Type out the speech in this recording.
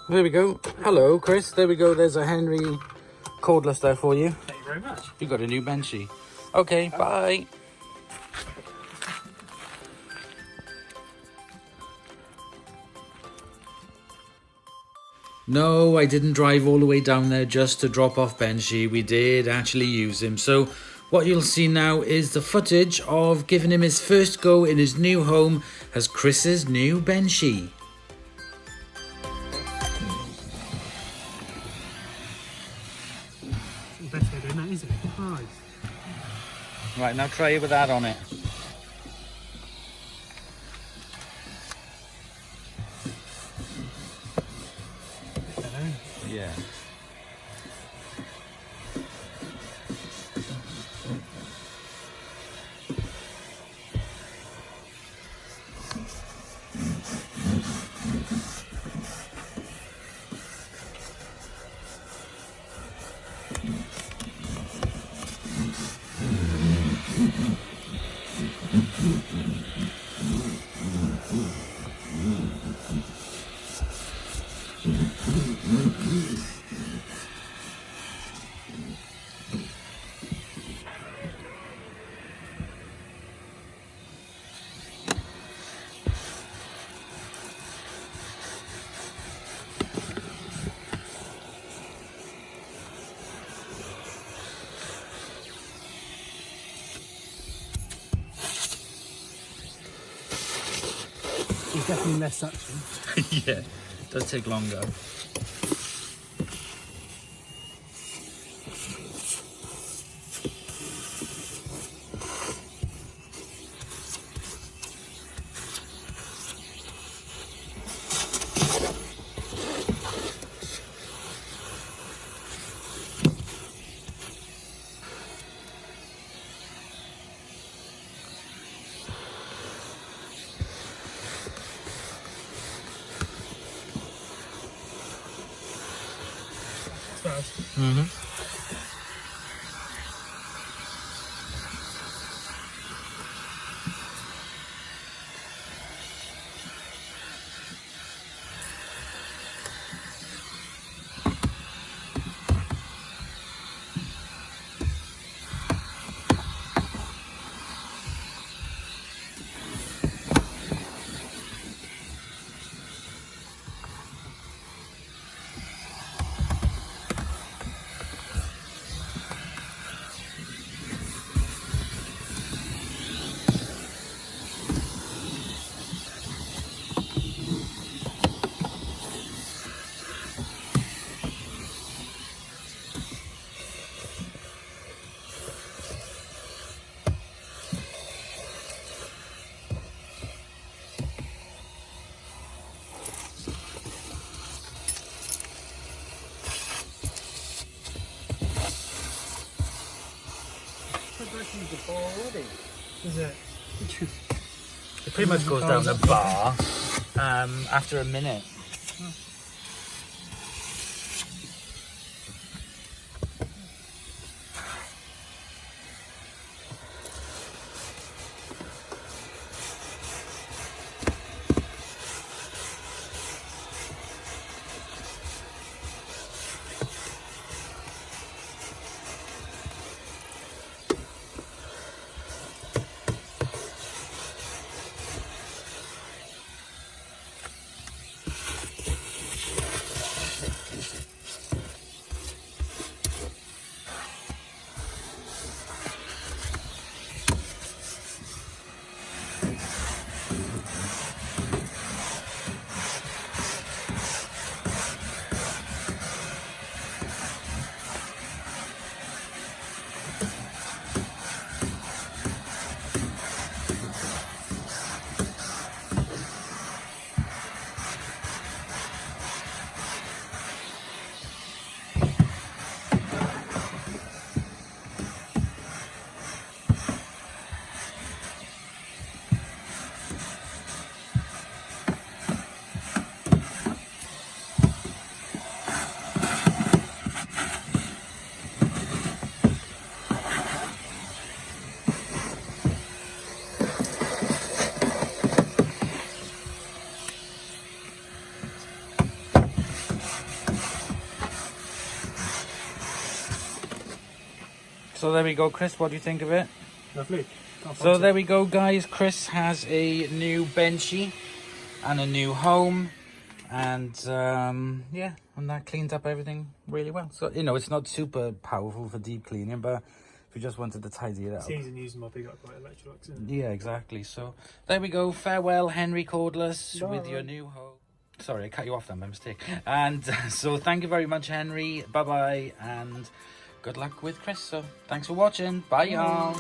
There we go. Hello, Chris. There we go. There's a Henry cordless there for you. Thank you very much. You got a new benchy. Okay, bye. No, I didn't drive all the way down there just to drop off Benchy. We did actually use him. So what you'll see now is the footage of giving him his first go in his new home as Chris's new Benchy. It's the best way of doing that, isn't it? Nice. Right, now try it with that on it. Yeah. There's definitely less suction. Yeah, it does take longer. Mm-hmm. Is it? It pretty much goes down the bar after a minute. So there we go, Chris. What do you think of it? Lovely. So there we go, guys. Chris has a new benchy and a new home, and yeah, and that cleans up everything really well. So you know, it's not super powerful for deep cleaning, but if you just wanted to tidy it up, It's easy to use my big upright Electrolux, isn't it? yeah, exactly. So there we go. Farewell, Henry Cordless, Bye. with your new home. Sorry, I cut you off then by mistake. And so thank you very much, Henry. Bye bye, and good luck with Chris. So thanks for watching. Bye, y'all.